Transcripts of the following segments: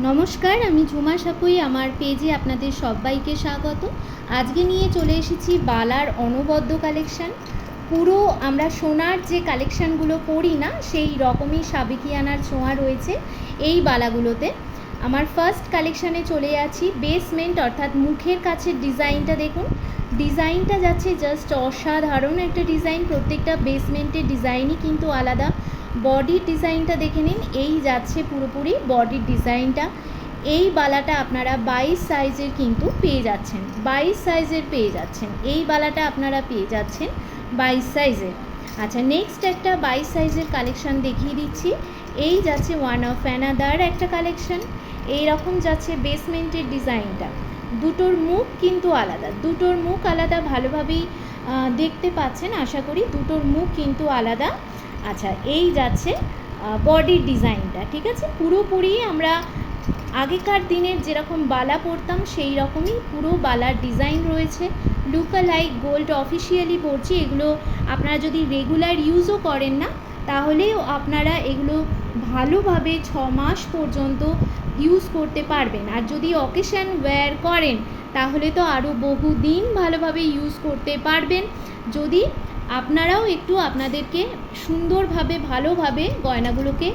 নমস্কার, আমি ঝুমা সাপুই। আমার পেজে আপনাদের সবাইকে স্বাগত। আজকে নিয়ে চলে এসেছি বালার অনবদ্য কালেকশান। পুরো আমরা সোনার যে কালেকশানগুলো পরি না, সেই রকমই সাবেকিয়ানার ছোঁয়া রয়েছে এই বালাগুলোতে। আমার ফার্স্ট কালেকশানে চলে যাচ্ছি। বেসমেন্ট অর্থাৎ মুখের কাছের ডিজাইনটা দেখুন। ডিজাইনটা যাচ্ছে জাস্ট অসাধারণ একটা ডিজাইন। প্রত্যেকটা বেসমেন্টের ডিজাইনই কিন্তু আলাদা। বডির ডিজাইনটা দেখে নিন, এই যাচ্ছে পুরোপুরি বডির ডিজাইনটা। এই বালাটা আপনারা 22 সাইজের কিন্তু পেয়ে যাচ্ছেন, 22 সাইজের পেয়ে যাচ্ছেন। এই বালাটা আপনারা পেয়ে যাচ্ছেন 22 সাইজের। আচ্ছা, নেক্সট একটা 22 সাইজের কালেকশান দেখিয়ে দিচ্ছি। এই যাচ্ছে ওয়ান অফ অ্যানাদার একটা কালেকশান। এইরকম যাচ্ছে বেসমেন্টের ডিজাইনটা। দুটোর মুখ কিন্তু আলাদা, দুটোর মুখ আলাদা, ভালোভাবেই দেখতে পাচ্ছেন আশা করি। দুটোর মুখ কিন্তু আলাদা। আচ্ছা, এই যাচ্ছে বডির ডিজাইনটা, ঠিক আছে। পুরোপুরি আমরা আগেকার দিনের যেরকম বালা পরতাম সেই রকমই পুরো বালার ডিজাইন রয়েছে। লুকালাইক গোল্ড অফিসিয়ালি পরছি। এগুলো আপনারা যদি রেগুলার ইউজও করেন না, তাহলেও আপনারা এগুলো ভালোভাবে 6 মাস পর্যন্ত ইউজ করতে পারবেন। আর যদি অকেশন ওয়্যার করেন তাহলে তো আরও বহুদিন ভালোভাবে ইউজ করতে পারবেন। যদি আপনারাও একটু আপনাদেরকে সুন্দরভাবে ভালোভাবে গয়নাগুলোকে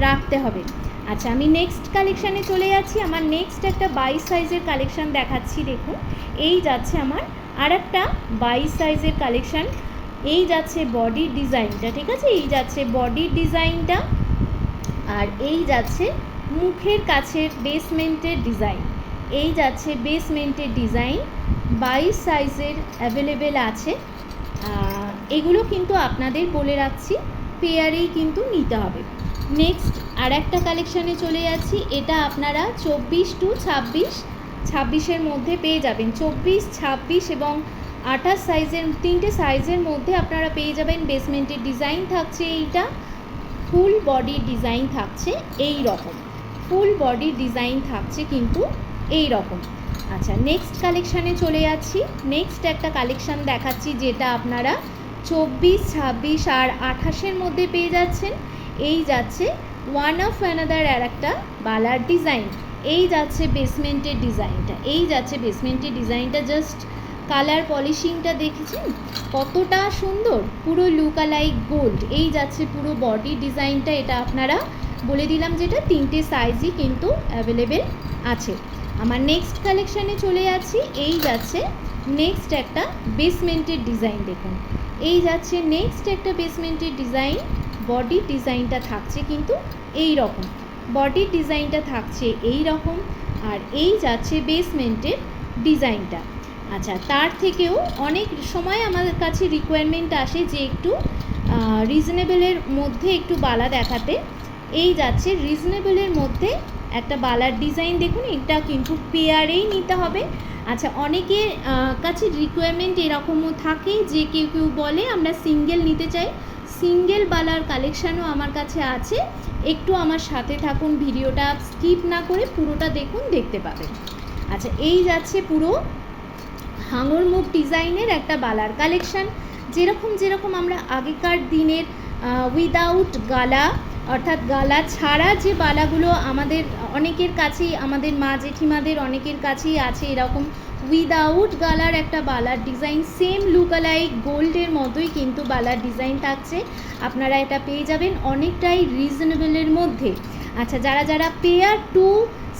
রাখতে হবে। আচ্ছা, আমি নেক্সট কালেকশানে চলে যাচ্ছি। আমার নেক্সট একটা 22 সাইজের কালেকশান দেখাচ্ছি। দেখুন, এই যাচ্ছে আমার আর একটা 22 সাইজের কালেকশান। এই যাচ্ছে বডির ডিজাইনটা, ঠিক আছে। এই যাচ্ছে বডির ডিজাইনটা, আর এই যাচ্ছে মুখের কাছের বেসমেন্টের ডিজাইন। এই যাচ্ছে বেসমেন্টের ডিজাইন। 22 সাইজের অ্যাভেলেবেল আছে। এগুলো কিন্তু আপনাদের বলে রাখছি, পেয়ারেই কিন্তু নিতে হবে। নেক্সট আর একটা কালেকশানে চলে যাচ্ছি। এটা আপনারা 24 টু 26 মধ্যে পেয়ে যাবেন। 24, 26 এবং 28 সাইজের, তিনটে সাইজের মধ্যে আপনারা পেয়ে যাবেন। বেসমেন্টের ডিজাইন থাকছে এইটা, ফুল বডির ডিজাইন থাকছে এই রকম, ফুল বডির ডিজাইন থাকছে কিন্তু এই রকম। আচ্ছা, নেক্সট কালেকশানে চলে যাচ্ছি। নেক্সট একটা কালেকশান দেখাচ্ছি যেটা আপনারা 24, 26 আর 28-এর মধ্যে পেয়ে যাচ্ছেন। এই যাচ্ছে ওয়ান অফ অ্যানাদার আর একটা বালার ডিজাইন। এই যাচ্ছে বেসমেন্টের ডিজাইনটা, এই যাচ্ছে বেসমেন্টের ডিজাইনটা। জাস্ট কালার পলিশিংটা দেখেছেন কতটা সুন্দর, পুরো লুকালাইক গোল্ড। এই যাচ্ছে পুরো বডি ডিজাইনটা। এটা আপনারা বলে দিলাম যেটা তিনটে সাইজই কিন্তু অ্যাভেলেবেল আছে। আমার নেক্সট কালেকশানে চলে যাচ্ছি। এই যাচ্ছে নেক্সট একটা বেসমেন্টের ডিজাইন। দেখুন, এই যাচ্ছে নেক্সট একটা বেসমেন্টের ডিজাইন। বডির ডিজাইনটা থাকছে কিন্তু এই রকম, বডির ডিজাইনটা থাকছে এই রকম, আর এই যাচ্ছে বেসমেন্টের ডিজাইনটা। আচ্ছা, তার থেকেও অনেক সময় আমাদের কাছে রিকোয়ারমেন্ট আসে যে একটু রিজনেবলের মধ্যে একটু বালা দেখাতে। এই যাচ্ছে রিজনেবলের মধ্যে একটা বালার ডিজাইন। দেখুন, এটা কিন্তু পেয়ারেই নিতে হবে। আচ্ছা, অনেকের কাছে রিকোয়ারমেন্ট এরকমও থাকে যে কেউ কেউ বলে আমরা সিঙ্গেল নিতে চাই। সিঙ্গেল বালার কালেকশানও আমার কাছে আছে। একটু আমার সাথে থাকুন, ভিডিওটা স্কিপ না করে পুরোটা দেখুন, দেখতে পাবেন। আচ্ছা, এই যাচ্ছে পুরো হাঙর মুখ ডিজাইনের একটা বালার কালেকশান। যেরকম আমরা আগেকার দিনের উইদাউট গালা অর্থাৎ গালা ছাড়া যে বালাগুলো আমাদের অনেকের কাছেই, আমাদের মা জেঠিমাদের অনেকের কাছেই আছে এরকম উইদাউট গালার একটা বালার ডিজাইন। সেম লুকালাইক গোল্ডের মতোই কিন্তু বালার ডিজাইন থাকছে। আপনারা এটা পেয়ে যাবেন অনেকটাই রিজনেবলের মধ্যে। আচ্ছা, যারা যারা পেয়ার টু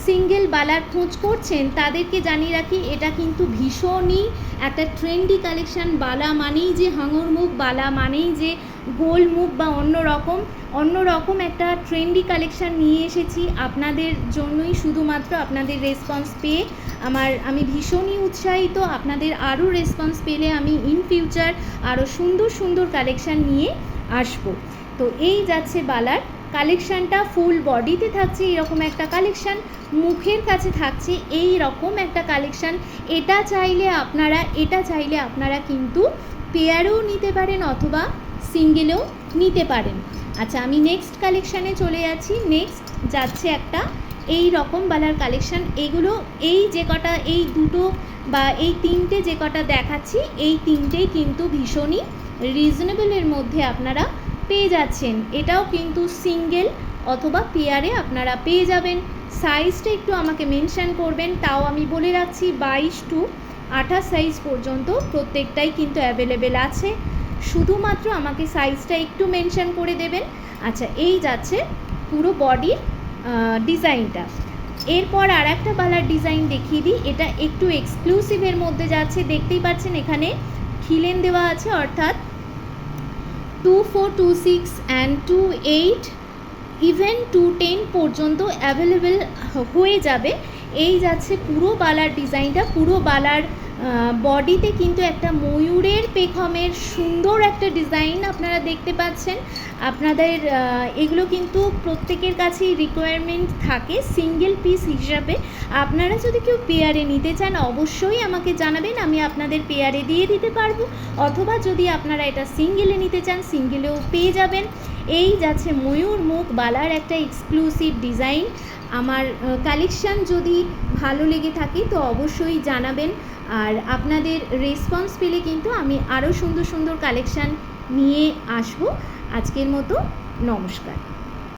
সিঙ্গেল বালার খোঁজ করছেন তাদেরকে জানিয়ে রাখি, এটা কিন্তু ভীষণই একটা ট্রেন্ডি কালেকশান। বালা মানেই যে হাঙর মুখ, বালা মানেই যে গোল মুখ বা অন্যরকম একটা ট্রেন্ডি কালেকশান নিয়ে এসেছি আপনাদের জন্যই। শুধুমাত্র আপনাদের রেসপন্স পেয়ে আমি ভীষণই উৎসাহিত। আপনাদের আরও রেসপন্স পেলে আমি ইন ফিউচার আরও সুন্দর সুন্দর কালেকশান নিয়ে আসবো। তো এই যাচ্ছে বালার কালেকশানটা। ফুল বডিতে থাকছে এরকম একটা কালেকশান, মুখের কাছে থাকছে এই রকম একটা কালেকশান। এটা চাইলে আপনারা কিন্তু পেয়ারেও নিতে পারেন অথবা সিঙ্গেলেও নিতে পারেন। আচ্ছা, আমি নেক্সট কালেকশানে চলে যাচ্ছি। নেক্সট যাচ্ছে একটা এই রকম বালার কালেকশান। এগুলো এই যে কটা, এই দুটো বা এই তিনটে যে কটা দেখাচ্ছি, এই তিনটেই কিন্তু ভীষণই রিজনেবলের মধ্যে আপনারা পেয়ে যাচ্ছেন। এটাও কিন্তু সিঙ্গেল অথবা পেয়ারে আপনারা পেয়ে যাবেন। সাইজটা একটু আমাকে মেনশান করবেন। তাও আমি বলে রাখছি 22 টু 28 সাইজ পর্যন্ত প্রত্যেকটাই কিন্তু অ্যাভেলেবেল আছে, শুধুমাত্র আমাকে সাইজটা একটু মেনশান করে দেবেন। আচ্ছা, এই যাচ্ছে পুরো বডির ডিজাইনটা। এরপর আর একটা বালার ডিজাইন দেখিয়ে দিই, এটা একটু এক্সক্লুসিভের মধ্যে যাচ্ছে। দেখতেই পাচ্ছেন এখানে খিলেন দেওয়া আছে, অর্থাৎ 2, 4, 2, 6 অ্যান্ড 2, 8 ইভেন 2, 10 পর্যন্ত অ্যাভেলেবেল হয়ে যাবে। এই যাচ্ছে পুরো বালার ডিজাইনটা। পুরো বালার বডিতে কিন্তু একটা ময়ূরের পেখমের সুন্দর একটা ডিজাইন আপনারা দেখতে পাচ্ছেন। আপনাদের এগুলো কিন্তু প্রত্যেকের কাছেই রিকোয়ারমেন্ট থাকে সিঙ্গেল পিস হিসাবে। আপনারা যদি কেউ পেয়ারে নিতে চান অবশ্যই আমাকে জানাবেন, আমি আপনাদের পেয়ারে দিয়ে দিতে পারবো। অথবা যদি আপনারা এটা সিঙ্গেলে নিতে চান সিঙ্গেলেও পেয়ে যাবেন। এই যাচ্ছে ময়ূর মুখ বালার একটা এক্সক্লুসিভ ডিজাইন। আমার কালেকশান যদি ভালো লেগে থাকে তো অবশ্যই জানাবেন, আর আপনাদের রেসপন্স পেলে কিন্তু আমি আরও সুন্দর সুন্দর কালেকশান নিয়ে আসবো। আজকের মতো নমস্কার।